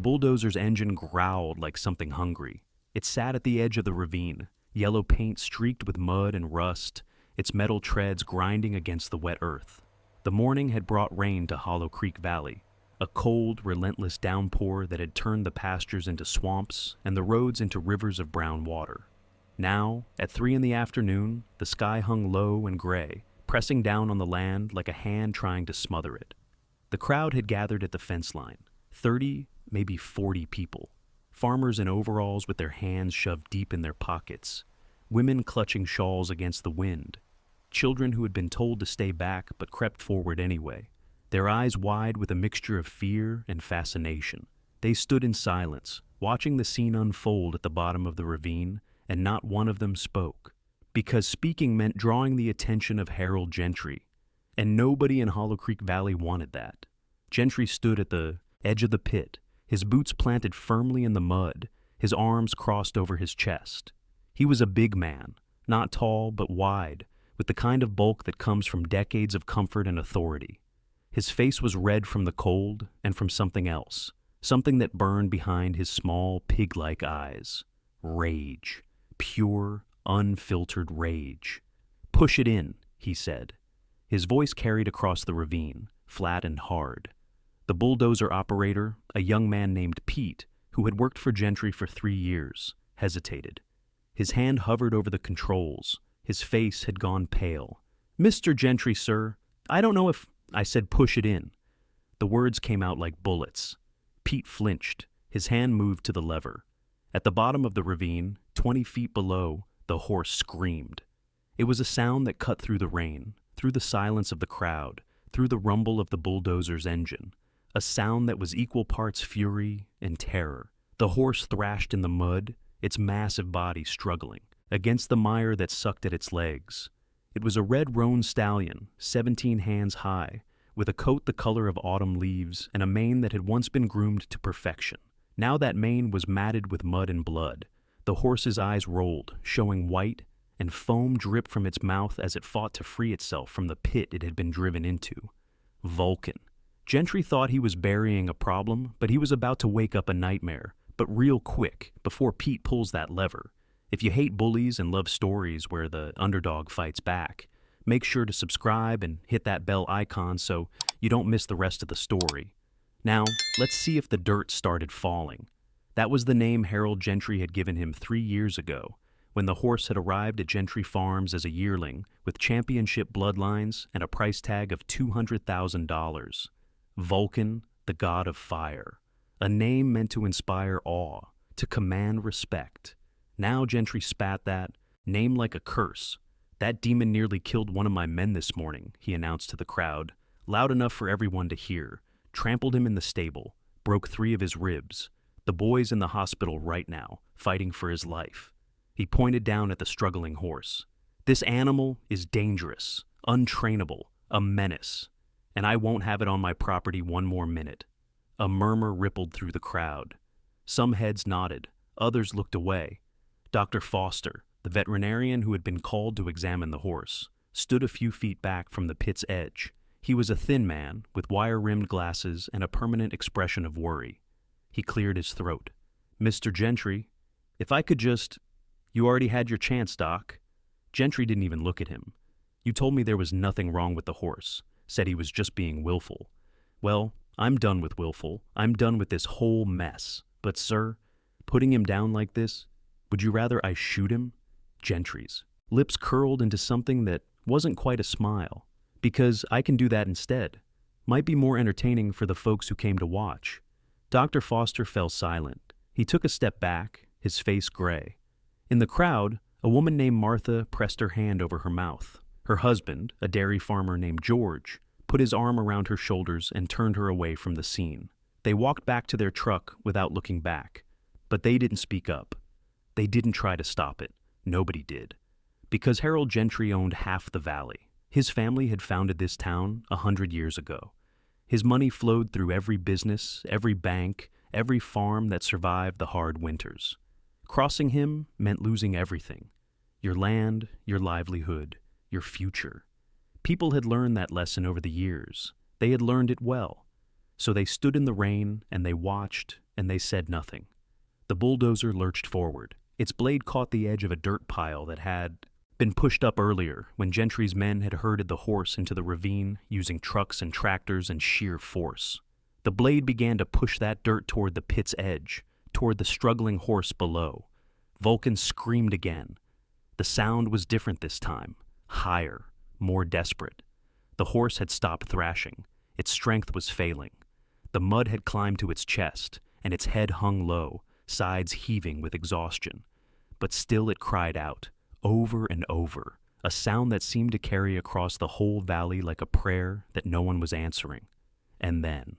bulldozer's engine growled like something hungry. It sat at the edge of the ravine, yellow paint streaked with mud and rust, its metal treads grinding against the wet earth. The morning had brought rain to Hollow Creek Valley, a cold, relentless downpour that had turned the pastures into swamps and the roads into rivers of brown water. Now, at 3 in the afternoon, the sky hung low and gray, pressing down on the land like a hand trying to smother it. The crowd had gathered at the fence line, 30, maybe 40 people. Farmers in overalls with their hands shoved deep in their pockets, women clutching shawls against the wind, children who had been told to stay back but crept forward anyway, their eyes wide with a mixture of fear and fascination. They stood in silence, watching the scene unfold at the bottom of the ravine, and not one of them spoke, because speaking meant drawing the attention of Harold Gentry, and nobody in Hollow Creek Valley wanted that. Gentry stood at the edge of the pit, his boots planted firmly in the mud, his arms crossed over his chest. He was a big man, not tall but wide, with the kind of bulk that comes from decades of comfort and authority. His face was red from the cold and from something else, something that burned behind his small, pig-like eyes. Rage. Pure, unfiltered rage. "Push it in," he said. His voice carried across the ravine, flat and hard. The bulldozer operator, a young man named Pete, who had worked for Gentry for 3 years, hesitated. His hand hovered over the controls. His face had gone pale. "Mr. Gentry, sir, I don't know if—" I said, "Push it in." The words came out like bullets. Pete flinched. His hand moved to the lever. At the bottom of the ravine, 20 feet below, the horse screamed. It was a sound that cut through the rain, through the silence of the crowd, through the rumble of the bulldozer's engine. A sound that was equal parts fury and terror. The horse thrashed in the mud, its massive body struggling, against the mire that sucked at its legs. It was a red roan stallion, 17 hands high, with a coat the color of autumn leaves and a mane that had once been groomed to perfection. Now that mane was matted with mud and blood. The horse's eyes rolled, showing white, and foam dripped from its mouth as it fought to free itself from the pit it had been driven into. Vulcan. Gentry thought he was burying a problem, but he was about to wake up a nightmare, but real quick, before Pete pulls that lever. If you hate bullies and love stories where the underdog fights back, make sure to subscribe and hit that bell icon so you don't miss the rest of the story. Now, let's see if the dirt started falling. That was the name Harold Gentry had given him 3 years ago, when the horse had arrived at Gentry Farms as a yearling with championship bloodlines and a price tag of $200,000. Vulcan, the god of fire. A name meant to inspire awe, to command respect. Now Gentry spat that name like a curse. "That demon nearly killed one of my men this morning," he announced to the crowd, loud enough for everyone to hear. "Trampled him in the stable, broke 3 of his ribs. The boy's in the hospital right now, fighting for his life." He pointed down at the struggling horse. "This animal is dangerous, untrainable, a menace, and I won't have it on my property one more minute." A murmur rippled through the crowd. Some heads nodded, others looked away. Dr. Foster, the veterinarian who had been called to examine the horse, stood a few feet back from the pit's edge. He was a thin man with wire-rimmed glasses and a permanent expression of worry. He cleared his throat. "Mr. Gentry, if I could just—" "You already had your chance, Doc." Gentry didn't even look at him. "You told me there was nothing wrong with the horse, said he was just being willful. Well, I'm done with willful. I'm done with this whole mess. But, sir, putting him down like this, would you rather I shoot him?" Gentry's lips curled into something that wasn't quite a smile. "Because I can do that instead. Might be more entertaining for the folks who came to watch." Dr. Foster fell silent. He took a step back, his face gray. In the crowd, a woman named Martha pressed her hand over her mouth. Her husband, a dairy farmer named George, put his arm around her shoulders and turned her away from the scene. They walked back to their truck without looking back. But they didn't speak up. They didn't try to stop it. Nobody did. Because Harold Gentry owned half the valley. His family had founded this town 100 years ago. His money flowed through every business, every bank, every farm that survived the hard winters. Crossing him meant losing everything. Your land, your livelihood, your future. People had learned that lesson over the years. They had learned it well. So they stood in the rain and they watched and they said nothing. The bulldozer lurched forward. Its blade caught the edge of a dirt pile that had been pushed up earlier when Gentry's men had herded the horse into the ravine using trucks and tractors and sheer force. The blade began to push that dirt toward the pit's edge, toward the struggling horse below. Vulcan screamed again. The sound was different this time, higher, more desperate. The horse had stopped thrashing. Its strength was failing. The mud had climbed to its chest, and its head hung low, sides heaving with exhaustion. But still it cried out, over and over, a sound that seemed to carry across the whole valley like a prayer that no one was answering. And then,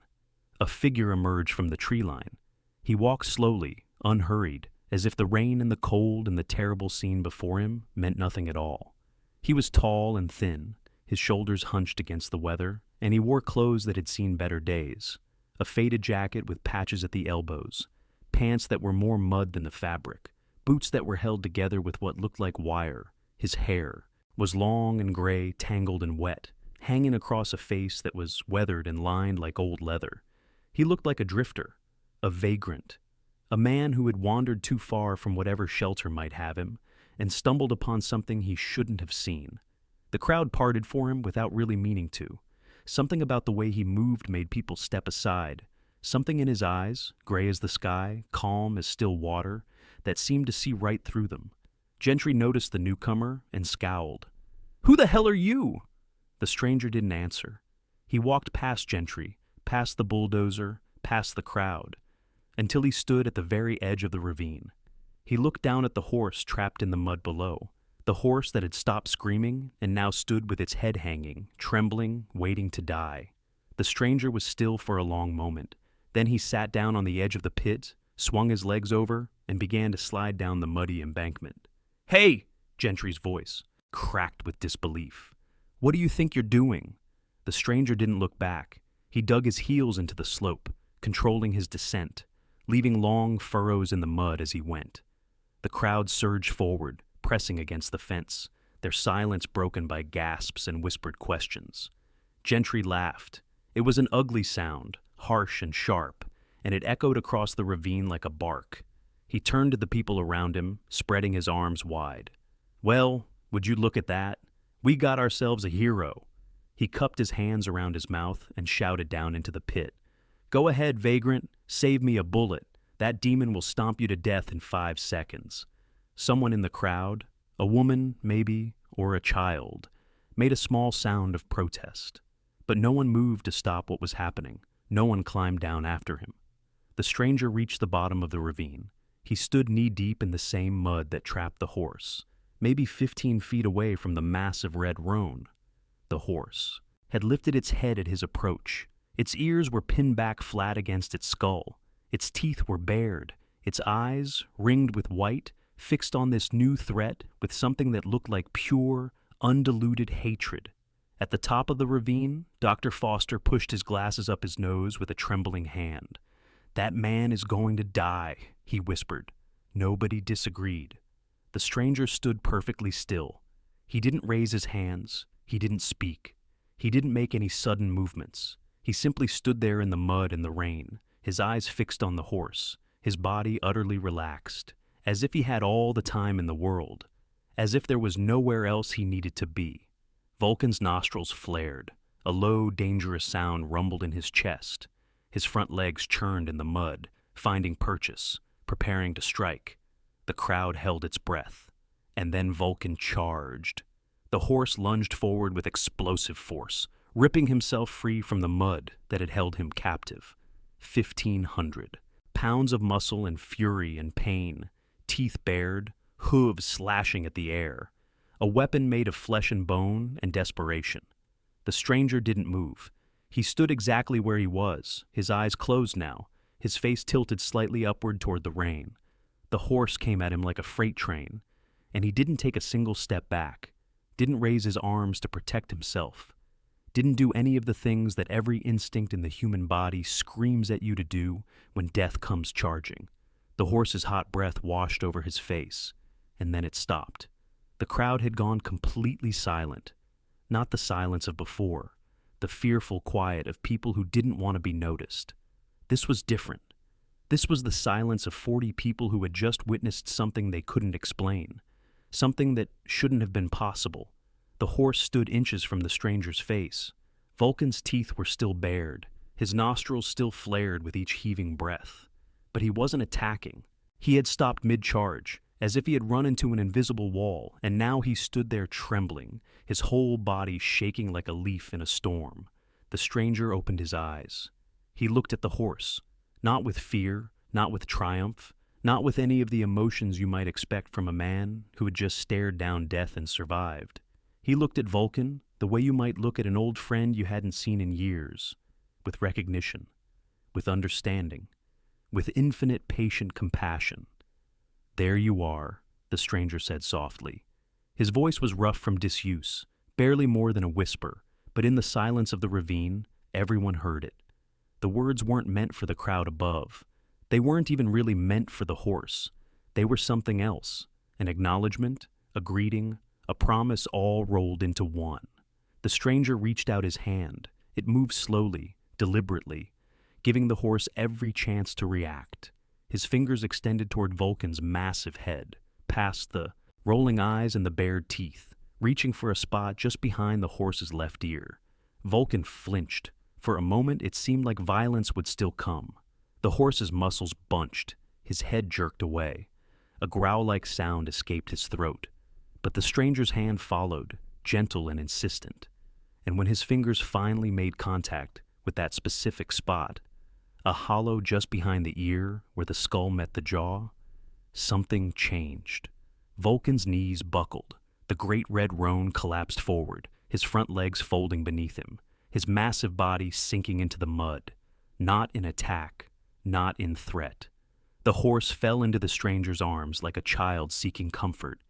a figure emerged from the tree line. He walked slowly, unhurried, as if the rain and the cold and the terrible scene before him meant nothing at all. He was tall and thin, his shoulders hunched against the weather, and he wore clothes that had seen better days. A faded jacket with patches at the elbows, pants that were more mud than the fabric, boots that were held together with what looked like wire. His hair was long and gray, tangled and wet, hanging across a face that was weathered and lined like old leather. He looked like a drifter, a vagrant, a man who had wandered too far from whatever shelter might have him and stumbled upon something he shouldn't have seen. The crowd parted for him without really meaning to. Something about the way he moved made people step aside. Something in his eyes, gray as the sky, calm as still water, that seemed to see right through them. Gentry noticed the newcomer and scowled. "Who the hell are you?" The stranger didn't answer. He walked past Gentry, past the bulldozer, past the crowd, until he stood at the very edge of the ravine. He looked down at the horse trapped in the mud below, the horse that had stopped screaming and now stood with its head hanging, trembling, waiting to die. The stranger was still for a long moment. Then he sat down on the edge of the pit, swung his legs over, and began to slide down the muddy embankment. "Hey!" Gentry's voice cracked with disbelief. "What do you think you're doing?" The stranger didn't look back. He dug his heels into the slope, controlling his descent, leaving long furrows in the mud as he went. The crowd surged forward, pressing against the fence, their silence broken by gasps and whispered questions. Gentry laughed. It was an ugly sound, harsh and sharp, and it echoed across the ravine like a bark. He turned to the people around him, spreading his arms wide. "Well, would you look at that? We got ourselves a hero." He cupped his hands around his mouth and shouted down into the pit. "Go ahead, vagrant, save me a bullet. That demon will stomp you to death in 5 seconds." Someone in the crowd, a woman, maybe, or a child, made a small sound of protest. But no one moved to stop what was happening. No one climbed down after him. The stranger reached the bottom of the ravine. He stood knee-deep in the same mud that trapped the horse, maybe 15 feet away from the massive red roan. The horse had lifted its head at his approach. Its ears were pinned back flat against its skull. Its teeth were bared. Its eyes, ringed with white, fixed on this new threat with something that looked like pure, undiluted hatred. At the top of the ravine, Dr. Foster pushed his glasses up his nose with a trembling hand. "That man is going to die," he whispered. Nobody disagreed. The stranger stood perfectly still. He didn't raise his hands. He didn't speak. He didn't make any sudden movements. He simply stood there in the mud and the rain, his eyes fixed on the horse, his body utterly relaxed, as if he had all the time in the world, as if there was nowhere else he needed to be. Vulcan's nostrils flared. A low, dangerous sound rumbled in his chest. His front legs churned in the mud, finding purchase, preparing to strike. The crowd held its breath. And then Vulcan charged. The horse lunged forward with explosive force, ripping himself free from the mud that had held him captive. 1,500 pounds of muscle and fury and pain, teeth bared, hooves slashing at the air. A weapon made of flesh and bone and desperation. The stranger didn't move. He stood exactly where he was, his eyes closed now, his face tilted slightly upward toward the rain. The horse came at him like a freight train, and he didn't take a single step back, didn't raise his arms to protect himself, didn't do any of the things that every instinct in the human body screams at you to do when death comes charging. The horse's hot breath washed over his face, and then it stopped. The crowd had gone completely silent, not the silence of before, the fearful quiet of people who didn't want to be noticed. This was different. This was the silence of 40 people who had just witnessed something they couldn't explain, something that shouldn't have been possible. The horse stood inches from the stranger's face. Vulcan's teeth were still bared, his nostrils still flared with each heaving breath. But he wasn't attacking. He had stopped mid-charge, as if he had run into an invisible wall, and now he stood there trembling, his whole body shaking like a leaf in a storm. The stranger opened his eyes. He looked at the horse, not with fear, not with triumph, not with any of the emotions you might expect from a man who had just stared down death and survived. He looked at Vulcan the way you might look at an old friend you hadn't seen in years, with recognition, with understanding, with infinite patient compassion. "There you are," the stranger said softly. His voice was rough from disuse, barely more than a whisper, but in the silence of the ravine, everyone heard it. The words weren't meant for the crowd above. They weren't even really meant for the horse. They were something else, an acknowledgement, a greeting, a promise all rolled into one. The stranger reached out his hand. It moved slowly, deliberately, giving the horse every chance to react. His fingers extended toward Vulcan's massive head, past the rolling eyes and the bared teeth, reaching for a spot just behind the horse's left ear. Vulcan flinched. For a moment, it seemed like violence would still come. The horse's muscles bunched, his head jerked away. A growl-like sound escaped his throat. But the stranger's hand followed, gentle and insistent. And when his fingers finally made contact with that specific spot, a hollow just behind the ear where the skull met the jaw, something changed. Vulcan's knees buckled. The great red roan collapsed forward, his front legs folding beneath him, his massive body sinking into the mud, not in attack, not in threat. The horse fell into the stranger's arms like a child seeking comfort,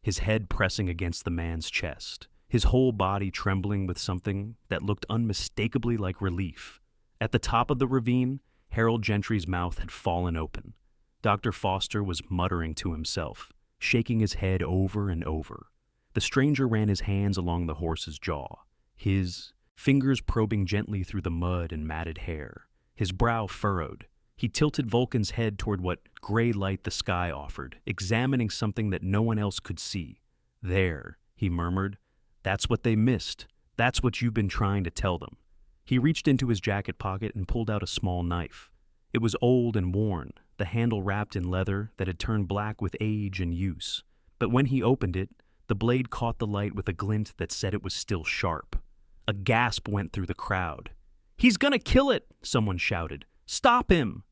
his head pressing against the man's chest, his whole body trembling with something that looked unmistakably like relief. At the top of the ravine, Harold Gentry's mouth had fallen open. Dr. Foster was muttering to himself, shaking his head over and over. The stranger ran his hands along the horse's jaw, his fingers probing gently through the mud and matted hair, his brow furrowed. He tilted Vulcan's head toward what gray light the sky offered, examining something that no one else could see. "There," he murmured. "That's what they missed. That's what you've been trying to tell them." He reached into his jacket pocket and pulled out a small knife. It was old and worn, the handle wrapped in leather that had turned black with age and use. But when he opened it, the blade caught the light with a glint that said it was still sharp. A gasp went through the crowd. "He's gonna kill it!" someone shouted. "Stop him!"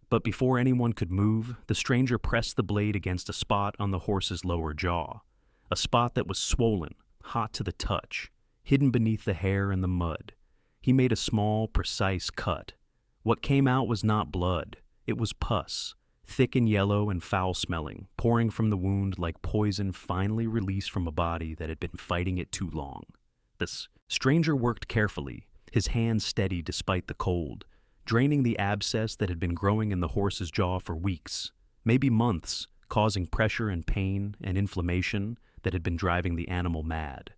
But before anyone could move, the stranger pressed the blade against a spot on the horse's lower jaw, a spot that was swollen, hot to the touch, hidden beneath the hair and the mud. He made a small, precise cut. What came out was not blood. It was pus, thick and yellow and foul-smelling, pouring from the wound like poison finally released from a body that had been fighting it too long. The stranger worked carefully, his hands steady despite the cold, draining the abscess that had been growing in the horse's jaw for weeks, maybe months, causing pressure and pain and inflammation that had been driving the animal mad.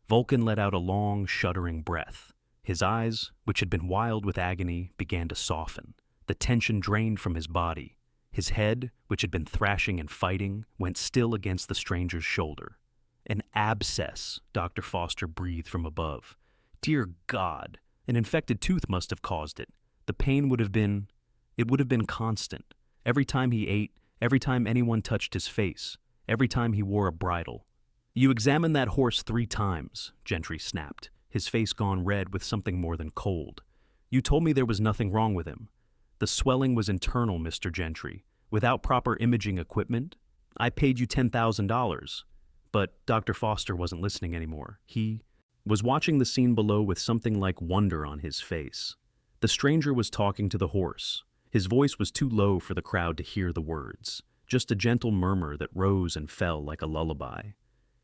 Vulcan let out a long, shuddering breath. His eyes, which had been wild with agony, began to soften. The tension drained from his body. His head, which had been thrashing and fighting, went still against the stranger's shoulder. "An abscess," Dr. Foster breathed from above. "Dear God, an infected tooth must have caused it. The pain would have been constant. Every time he ate, every time anyone touched his face, every time he wore a bridle." "You examined that horse 3 times, Gentry snapped, his face gone red with something more than cold. "You told me there was nothing wrong with him. The swelling was internal, Mr. Gentry. Without proper imaging equipment, I paid you $10,000. But Dr. Foster wasn't listening anymore. He was watching the scene below with something like wonder on his face. The stranger was talking to the horse. His voice was too low for the crowd to hear the words, just a gentle murmur that rose and fell like a lullaby.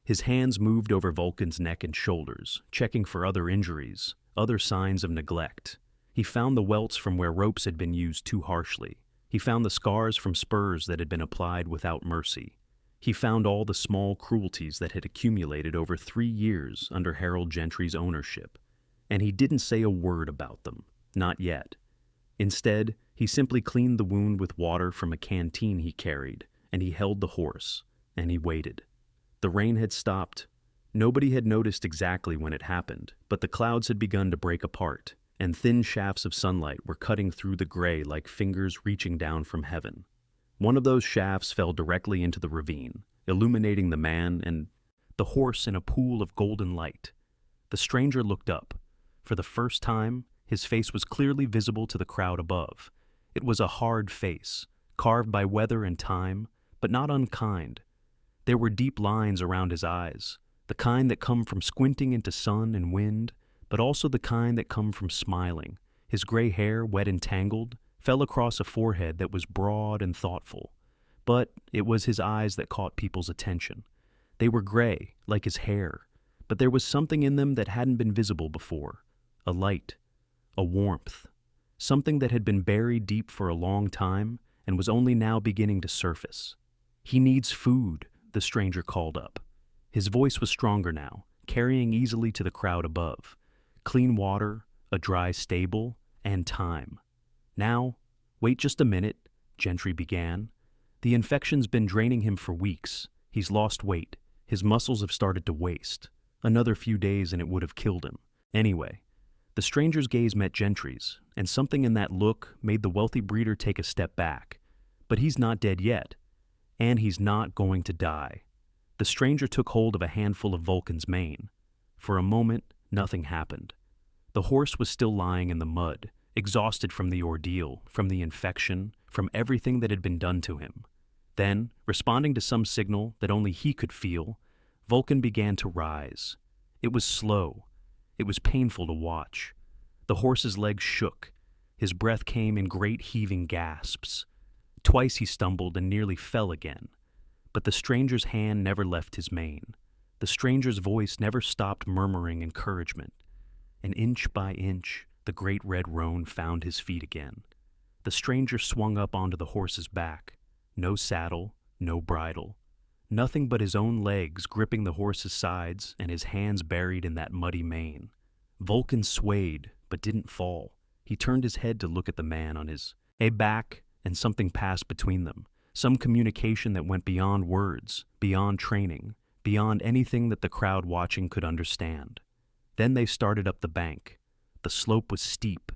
His hands moved over Vulcan's neck and shoulders, checking for other injuries, other signs of neglect. He found the welts from where ropes had been used too harshly. He found the scars from spurs that had been applied without mercy. He found all the small cruelties that had accumulated over 3 years under Harold Gentry's ownership. And he didn't say a word about them. Not yet. Instead, he simply cleaned the wound with water from a canteen he carried, and he held the horse, and he waited. The rain had stopped. Nobody had noticed exactly when it happened, but the clouds had begun to break apart, and thin shafts of sunlight were cutting through the gray like fingers reaching down from heaven. One of those shafts fell directly into the ravine, illuminating the man and the horse in a pool of golden light. The stranger looked up. For the first time, his face was clearly visible to the crowd above. It was a hard face, carved by weather and time, but not unkind. There were deep lines around his eyes, the kind that come from squinting into sun and wind, but also the kind that come from smiling. His gray hair, wet and tangled, fell across a forehead that was broad and thoughtful. But it was his eyes that caught people's attention. They were gray, like his hair, but there was something in them that hadn't been visible before. A light, a warmth, something that had been buried deep for a long time and was only now beginning to surface. "He needs food," the stranger called up. His voice was stronger now, carrying easily to the crowd above. Clean water, a dry stable, and time. "Now, wait just a minute," Gentry began. "The infection's been draining him for weeks. He's lost weight. His muscles have started to waste. Another few days and it would have killed him. Anyway." The stranger's gaze met Gentry's, and something in that look made the wealthy breeder take a step back. "But he's not dead yet, and he's not going to die." The stranger took hold of a handful of Vulcan's mane. For a moment, nothing happened. The horse was still lying in the mud, exhausted from the ordeal, from the infection, from everything that had been done to him. Then, responding to some signal that only he could feel, Vulcan began to rise. It was slow. It was painful to watch. The horse's legs shook. His breath came in great heaving gasps. Twice he stumbled and nearly fell again. But the stranger's hand never left his mane. The stranger's voice never stopped murmuring encouragement. And inch by inch, the great red roan found his feet again. The stranger swung up onto the horse's back. No saddle, no bridle. Nothing but his own legs gripping the horse's sides and his hands buried in that muddy mane. Vulcan swayed, but didn't fall. He turned his head to look at the man on his back, and something passed between them. Some communication that went beyond words, beyond training, beyond anything that the crowd watching could understand. Then they started up the bank. The slope was steep.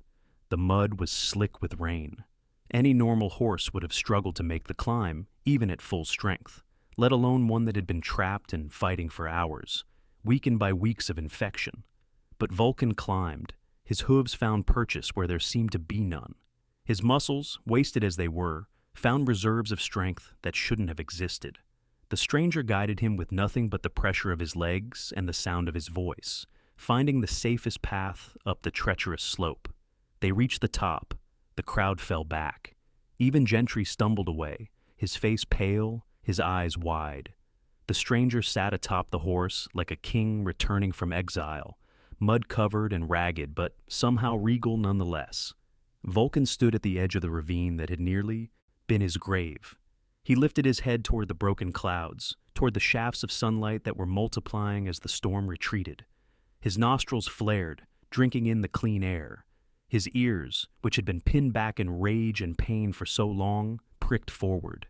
The mud was slick with rain. Any normal horse would have struggled to make the climb, even at full strength, let alone one that had been trapped and fighting for hours, weakened by weeks of infection. But Vulcan climbed. His hooves found purchase where there seemed to be none. His muscles, wasted as they were, found reserves of strength that shouldn't have existed. The stranger guided him with nothing but the pressure of his legs and the sound of his voice, finding the safest path up the treacherous slope. They reached the top. The crowd fell back. Even Gentry stumbled away, his face pale, his eyes wide. The stranger sat atop the horse like a king returning from exile, mud-covered and ragged, but somehow regal nonetheless. Vulcan stood at the edge of the ravine that had nearly been his grave. He lifted his head toward the broken clouds, toward the shafts of sunlight that were multiplying as the storm retreated. His nostrils flared, drinking in the clean air. His ears, which had been pinned back in rage and pain for so long, pricked forward.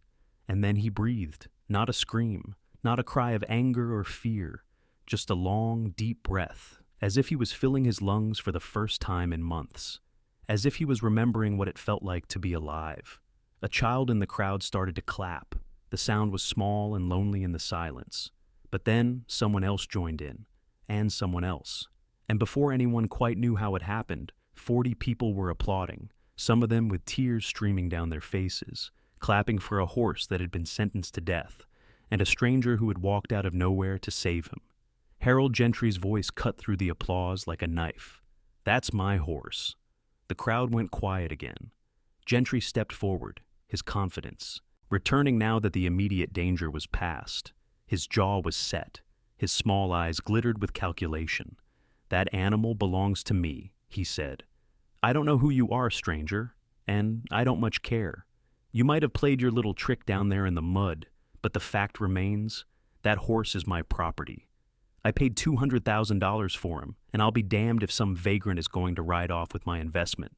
And then he breathed, not a scream, not a cry of anger or fear, just a long, deep breath, as if he was filling his lungs for the first time in months, as if he was remembering what it felt like to be alive. A child in the crowd started to clap. The sound was small and lonely in the silence. But then someone else joined in, and someone else. And before anyone quite knew how it happened, 40 people were applauding, some of them with tears streaming down their faces, clapping for a horse that had been sentenced to death, and a stranger who had walked out of nowhere to save him. Harold Gentry's voice cut through the applause like a knife. "That's my horse." The crowd went quiet again. Gentry stepped forward, his confidence, returning now that the immediate danger was past. His jaw was set. His small eyes glittered with calculation. "That animal belongs to me," he said. "I don't know who you are, stranger, and I don't much care. You might have played your little trick down there in the mud, but the fact remains, that horse is my property. I paid $200,000 for him, and I'll be damned if some vagrant is going to ride off with my investment.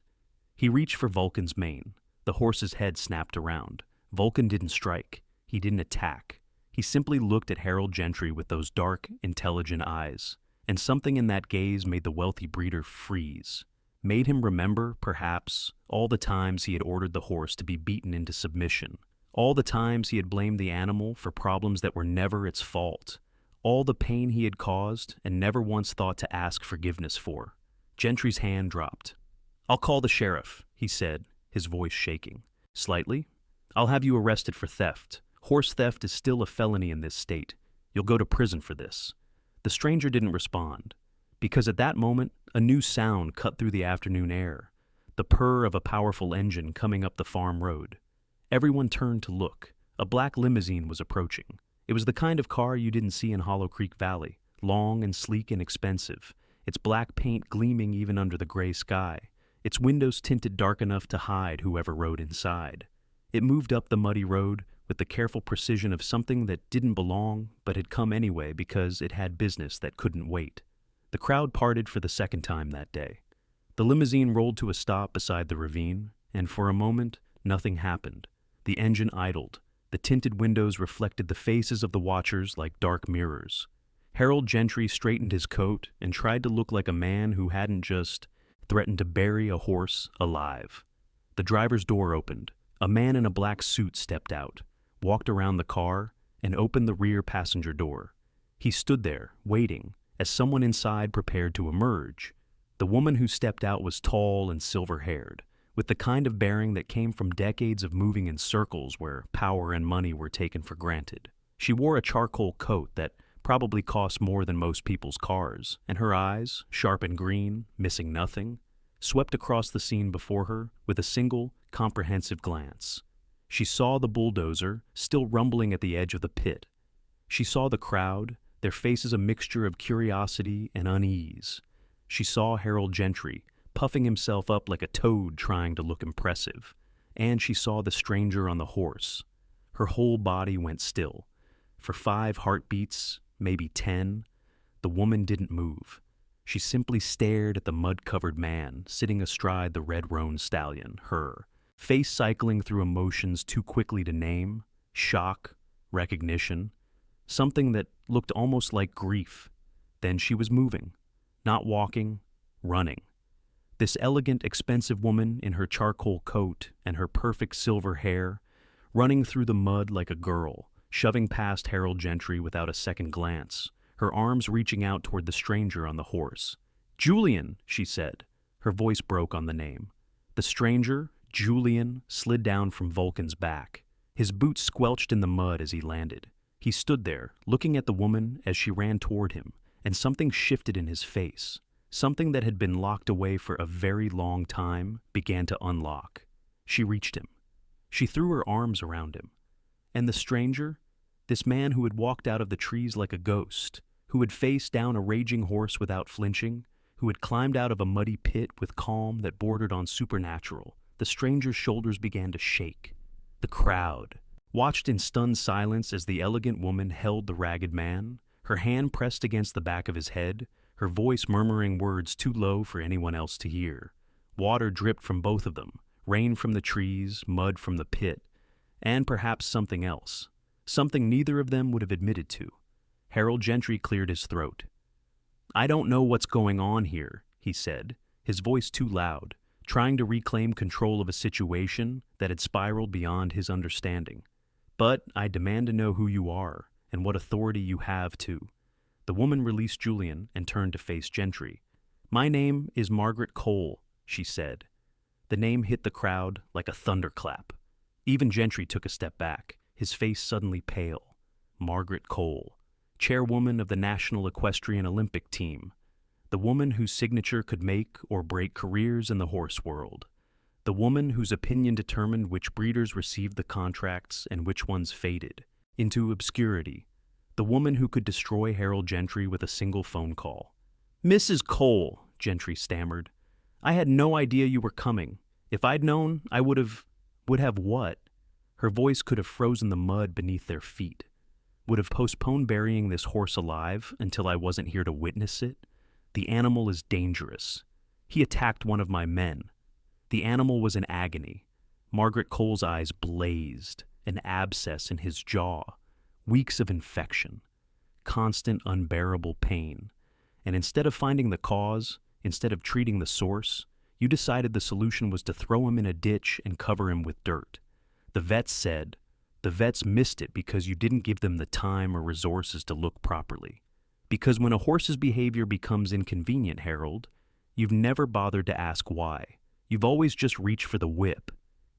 He reached for Vulcan's mane. The horse's head snapped around. Vulcan didn't strike. He didn't attack. He simply looked at Harold Gentry with those dark, intelligent eyes, and something in that gaze made the wealthy breeder freeze. Made him remember, perhaps, all the times he had ordered the horse to be beaten into submission, all the times he had blamed the animal for problems that were never its fault, all the pain he had caused and never once thought to ask forgiveness for. Gentry's hand dropped. "I'll call the sheriff," he said, his voice shaking. "Slightly? I'll have you arrested for theft. Horse theft is still a felony in this state. You'll go to prison for this." The stranger didn't respond, because at that moment, a new sound cut through the afternoon air, the purr of a powerful engine coming up the farm road. Everyone turned to look. A black limousine was approaching. It was the kind of car you didn't see in Hollow Creek Valley, long and sleek and expensive, its black paint gleaming even under the gray sky, its windows tinted dark enough to hide whoever rode inside. It moved up the muddy road with the careful precision of something that didn't belong but had come anyway because it had business that couldn't wait. The crowd parted for the second time that day. The limousine rolled to a stop beside the ravine, and for a moment, nothing happened. The engine idled. The tinted windows reflected the faces of the watchers like dark mirrors. Harold Gentry straightened his coat and tried to look like a man who hadn't just threatened to bury a horse alive. The driver's door opened. A man in a black suit stepped out, walked around the car, and opened the rear passenger door. He stood there, waiting, as someone inside prepared to emerge. The woman who stepped out was tall and silver-haired, with the kind of bearing that came from decades of moving in circles where power and money were taken for granted. She wore a charcoal coat that probably cost more than most people's cars, and her eyes, sharp and green, missing nothing, swept across the scene before her with a single, comprehensive glance. She saw the bulldozer, still rumbling at the edge of the pit. She saw the crowd, their faces a mixture of curiosity and unease. She saw Harold Gentry, puffing himself up like a toad trying to look impressive. And she saw the stranger on the horse. Her whole body went still. For 5 heartbeats, maybe 10, the woman didn't move. She simply stared at the mud-covered man sitting astride the red roan stallion, her face cycling through emotions too quickly to name, shock, recognition, something that looked almost like grief. Then she was moving, not walking, running. This elegant, expensive woman in her charcoal coat and her perfect silver hair, running through the mud like a girl, shoving past Harold Gentry without a second glance, her arms reaching out toward the stranger on the horse. "Julian," she said. Her voice broke on the name. The stranger, Julian, slid down from Vulcan's back. His boots squelched in the mud as he landed. He stood there, looking at the woman as she ran toward him, and something shifted in his face. Something that had been locked away for a very long time began to unlock. She reached him. She threw her arms around him. And the stranger, this man who had walked out of the trees like a ghost, who had faced down a raging horse without flinching, who had climbed out of a muddy pit with calm that bordered on supernatural, the stranger's shoulders began to shake. The crowd watched in stunned silence as the elegant woman held the ragged man, her hand pressed against the back of his head, her voice murmuring words too low for anyone else to hear. Water dripped from both of them, rain from the trees, mud from the pit, and perhaps something else, something neither of them would have admitted to. Harold Gentry cleared his throat. "I don't know what's going on here," he said, his voice too loud, trying to reclaim control of a situation that had spiraled beyond his understanding. "But I demand to know who you are and what authority you have to." The woman released Julian and turned to face Gentry. "My name is Margaret Cole," she said. The name hit the crowd like a thunderclap. Even Gentry took a step back, his face suddenly pale. Margaret Cole, chairwoman of the National Equestrian Olympic Team, the woman whose signature could make or break careers in the horse world, the woman whose opinion determined which breeders received the contracts and which ones faded into obscurity, the woman who could destroy Harold Gentry with a single phone call. "Mrs. Cole," Gentry stammered, "I had no idea you were coming. If I'd known, I would have what?" Her voice could have frozen the mud beneath their feet. Would have postponed burying this horse alive until I wasn't here to witness it. The animal is dangerous. He attacked one of my men. The animal was in agony. Margaret Cole's eyes blazed, an abscess in his jaw, weeks of infection, constant unbearable pain. And instead of finding the cause, instead of treating the source, you decided the solution was to throw him in a ditch and cover him with dirt. The vets said, the vets missed it because you didn't give them the time or resources to look properly. Because when a horse's behavior becomes inconvenient, Harold, you've never bothered to ask why. You've always just reached for the whip.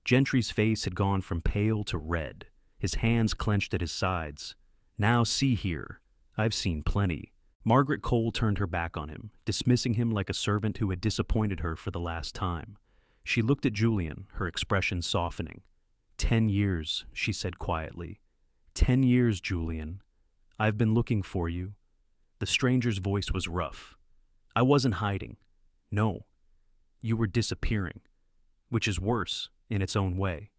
Gentry's face had gone from pale to red, his hands clenched at his sides. Now see here, I've seen plenty. Margaret Cole turned her back on him, dismissing him like a servant who had disappointed her for the last time. She looked at Julian, her expression softening. 10 years, she said quietly. 10 years, Julian. I've been looking for you. The stranger's voice was rough. I wasn't hiding. No. You were disappearing, which is worse in its own way.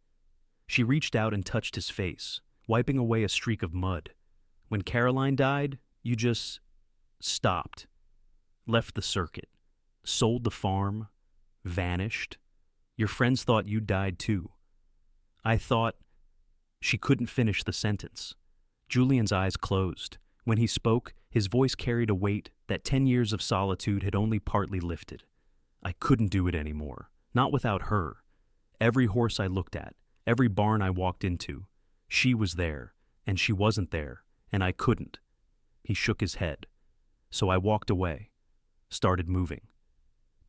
She reached out and touched his face, wiping away a streak of mud. When Caroline died, you just stopped, left the circuit, sold the farm, vanished. Your friends thought you died too. I thought... She couldn't finish the sentence. Julian's eyes closed. When he spoke, his voice carried a weight that 10 years of solitude had only partly lifted. I couldn't do it anymore, not without her. Every horse I looked at, every barn I walked into, she was there, and she wasn't there, and I couldn't. He shook his head. So I walked away, started moving.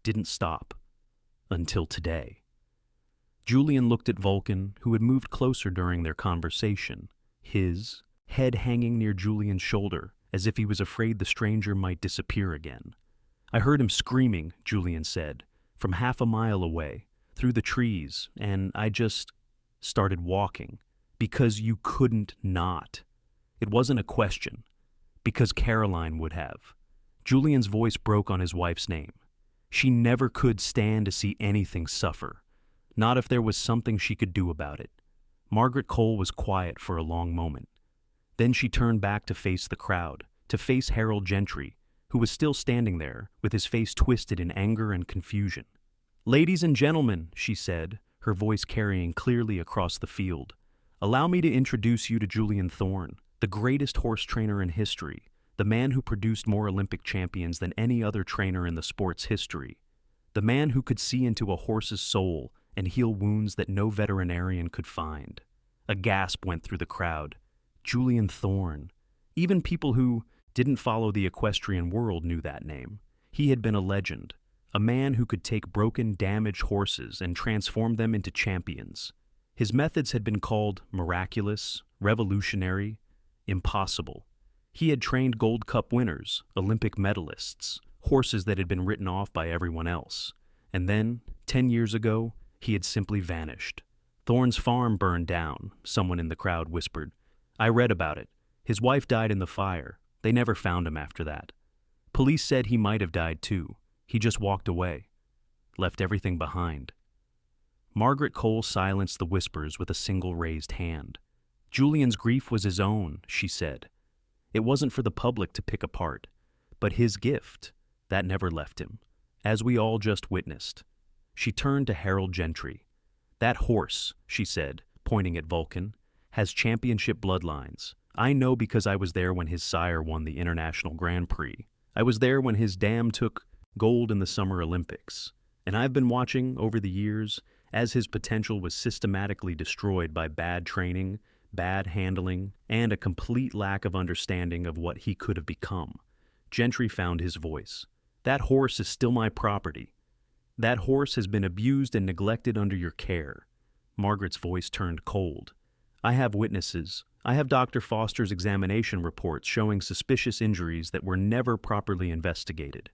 Didn't stop. Until today. Julian looked at Vulcan, who had moved closer during their conversation, his head hanging near Julian's shoulder, as if he was afraid the stranger might disappear again. I heard him screaming, Julian said, from half a mile away, through the trees, and I just started walking, because you couldn't not. It wasn't a question. Because Caroline would have. Julian's voice broke on his wife's name. She never could stand to see anything suffer, not if there was something she could do about it. Margaret Cole was quiet for a long moment. Then she turned back to face the crowd, to face Harold Gentry, who was still standing there, with his face twisted in anger and confusion. Ladies and gentlemen, she said, her voice carrying clearly across the field, allow me to introduce you to Julian Thorne, the greatest horse trainer in history, the man who produced more Olympic champions than any other trainer in the sport's history, the man who could see into a horse's soul and heal wounds that no veterinarian could find. A gasp went through the crowd. Julian Thorne. Even people who didn't follow the equestrian world knew that name. He had been a legend, a man who could take broken, damaged horses and transform them into champions. His methods had been called miraculous, revolutionary, impossible. He had trained Gold Cup winners, Olympic medalists, horses that had been written off by everyone else. And then, 10 years ago, he had simply vanished. Thorne's farm burned down, someone in the crowd whispered. I read about it. His wife died in the fire. They never found him after that. Police said he might have died too. He just walked away, left everything behind. Margaret Cole silenced the whispers with a single raised hand. Julian's grief was his own, she said. It wasn't for the public to pick apart, but his gift, that never left him, as we all just witnessed. She turned to Harold Gentry. That horse, she said, pointing at Vulcan, has championship bloodlines. I know because I was there when his sire won the International Grand Prix. I was there when his dam took gold in the Summer Olympics. And I've been watching over the years as his potential was systematically destroyed by bad training, bad handling, and a complete lack of understanding of what he could have become. Gentry found his voice. That horse is still my property. That horse has been abused and neglected under your care. Margaret's voice turned cold. I have witnesses. I have Dr. Foster's examination reports showing suspicious injuries that were never properly investigated.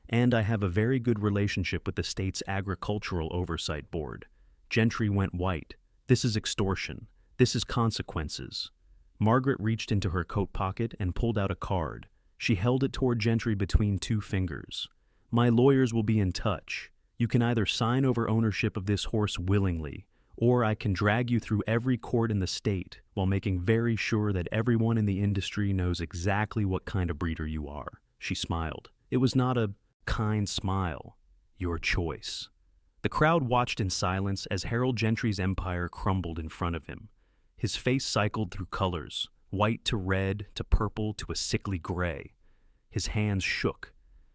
And I have a very good relationship with the state's Agricultural Oversight Board. Gentry went white. This is extortion. This is consequences. Margaret reached into her coat pocket and pulled out a card. She held it toward Gentry between two fingers. My lawyers will be in touch. You can either sign over ownership of this horse willingly, or I can drag you through every court in the state while making very sure that everyone in the industry knows exactly what kind of breeder you are. She smiled. It was not a kind smile. Your choice. The crowd watched in silence as Harold Gentry's empire crumbled in front of him. His face cycled through colors, white to red to purple to a sickly gray. His hands shook.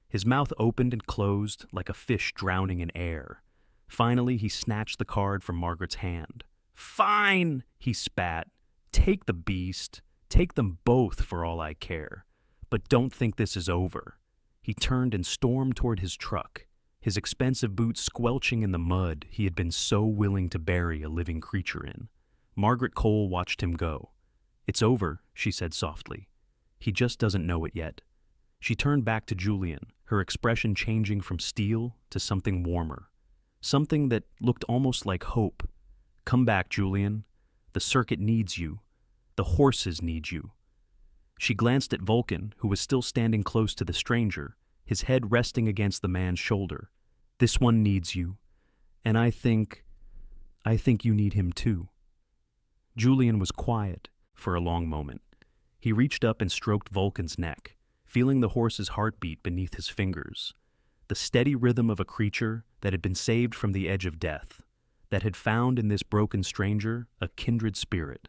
His mouth opened and closed like a fish drowning in air. Finally, he snatched the card from Margaret's hand. "Fine," he spat. "Take the beast. Take them both for all I care. But don't think this is over." He turned and stormed toward his truck, his expensive boots squelching in the mud he had been so willing to bury a living creature in. Margaret Cole watched him go. "It's over," she said softly. "He just doesn't know it yet." She turned back to Julian, her expression changing from steel to something warmer. Something that looked almost like hope. "Come back, Julian. The circuit needs you. The horses need you." She glanced at Vulcan, who was still standing close to the stranger, his head resting against the man's shoulder. "This one needs you. And I think you need him too." Julian was quiet for a long moment. He reached up and stroked Vulcan's neck, feeling the horse's heartbeat beneath his fingers. The steady rhythm of a creature that had been saved from the edge of death, that had found in this broken stranger a kindred spirit.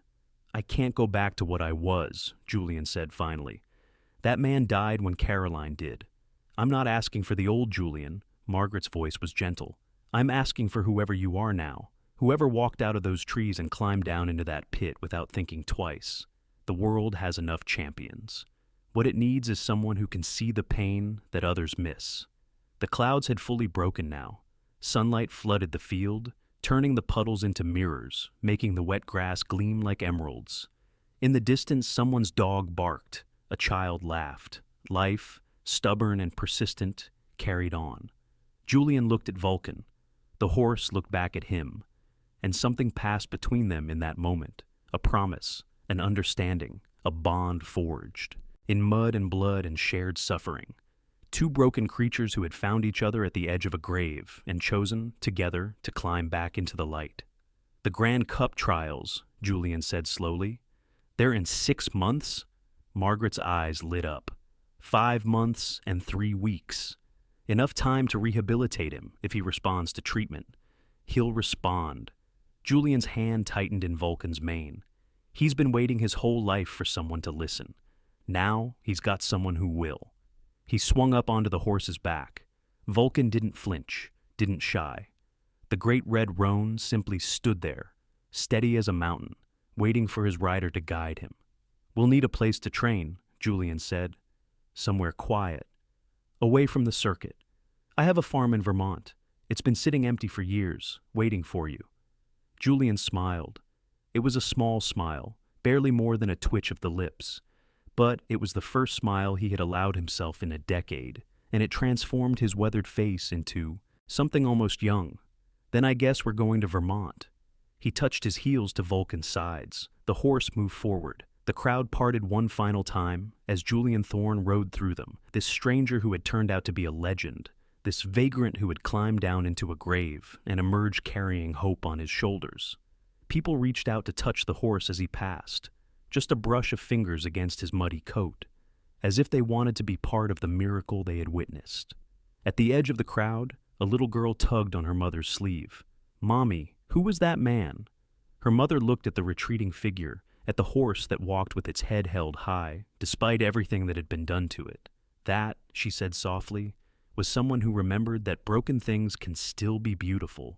"I can't go back to what I was," Julian said finally. "That man died when Caroline did. I'm not asking for the old Julian." Margaret's voice was gentle. "I'm asking for whoever you are now, whoever walked out of those trees and climbed down into that pit without thinking twice. The world has enough champions. What it needs is someone who can see the pain that others miss." The clouds had fully broken now. Sunlight flooded the field, turning the puddles into mirrors, making the wet grass gleam like emeralds. In the distance, someone's dog barked. A child laughed. Life, stubborn and persistent, carried on. Julian looked at Vulcan. The horse looked back at him. And something passed between them in that moment. A promise, an understanding, a bond forged. In mud and blood and shared suffering. Two broken creatures who had found each other at the edge of a grave and chosen, together, to climb back into the light. "The Grand Cup trials," Julian said slowly. "They're in 6 months?" Margaret's eyes lit up. 5 months and 3 weeks. Enough time to rehabilitate him if he responds to treatment. He'll respond. Julian's hand tightened in Vulcan's mane. He's been waiting his whole life for someone to listen. Now he's got someone who will. He swung up onto the horse's back. Vulcan didn't flinch, didn't shy. The great red roan simply stood there, steady as a mountain, waiting for his rider to guide him. "We'll need a place to train," Julian said. "Somewhere quiet. Away from the circuit. I have a farm in Vermont. It's been sitting empty for years, waiting for you." Julian smiled. It was a small smile, barely more than a twitch of the lips. But it was the first smile he had allowed himself in a decade, and it transformed his weathered face into something almost young. "Then I guess we're going to Vermont." He touched his heels to Vulcan's sides. The horse moved forward. The crowd parted one final time as Julian Thorne rode through them, this stranger who had turned out to be a legend, this vagrant who had climbed down into a grave and emerged carrying hope on his shoulders. People reached out to touch the horse as he passed. Just a brush of fingers against his muddy coat, as if they wanted to be part of the miracle they had witnessed. At the edge of the crowd, a little girl tugged on her mother's sleeve. "Mommy, who was that man?" Her mother looked at the retreating figure, at the horse that walked with its head held high, despite everything that had been done to it. "That," she said softly, "was someone who remembered that broken things can still be beautiful."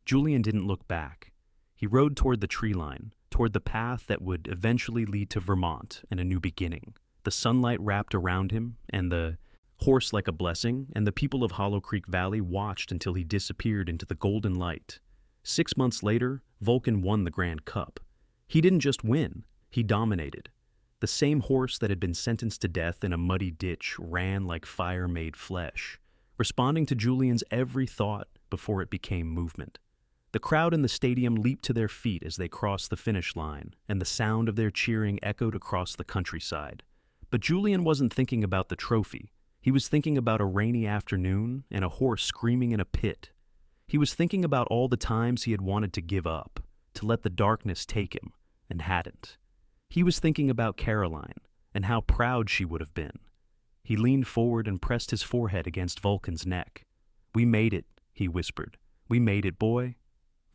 Julian didn't look back. He rode toward the tree line, toward the path that would eventually lead to Vermont and a new beginning. The sunlight wrapped around him, and the horse like a blessing, and the people of Hollow Creek Valley watched until he disappeared into the golden light. 6 months later, Vulcan won the Grand Cup. He didn't just win, he dominated. The same horse that had been sentenced to death in a muddy ditch ran like fire-made flesh, responding to Julian's every thought before it became movement. The crowd in the stadium leaped to their feet as they crossed the finish line, and the sound of their cheering echoed across the countryside. But Julian wasn't thinking about the trophy. He was thinking about a rainy afternoon and a horse screaming in a pit. He was thinking about all the times he had wanted to give up, to let the darkness take him, and hadn't. He was thinking about Caroline, and how proud she would have been. He leaned forward and pressed his forehead against Vulcan's neck. "We made it," he whispered. "We made it, boy."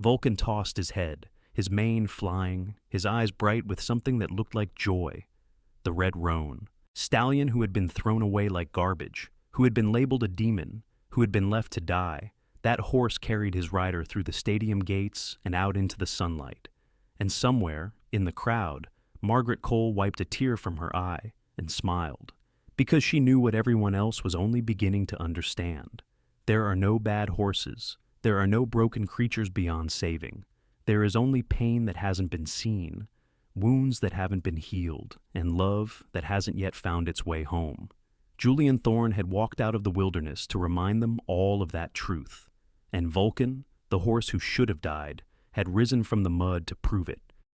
Vulcan tossed his head, his mane flying, his eyes bright with something that looked like joy. The red roan. Stallion who had been thrown away like garbage, who had been labeled a demon, who had been left to die. That horse carried his rider through the stadium gates and out into the sunlight. And somewhere, in the crowd, Margaret Cole wiped a tear from her eye and smiled, because she knew what everyone else was only beginning to understand. There are no bad horses. There are no broken creatures beyond saving. There is only pain that hasn't been seen, wounds that haven't been healed, and love that hasn't yet found its way home. Julian Thorne had walked out of the wilderness to remind them all of that truth. And Vulcan, the horse who should have died, had risen from the mud to prove it.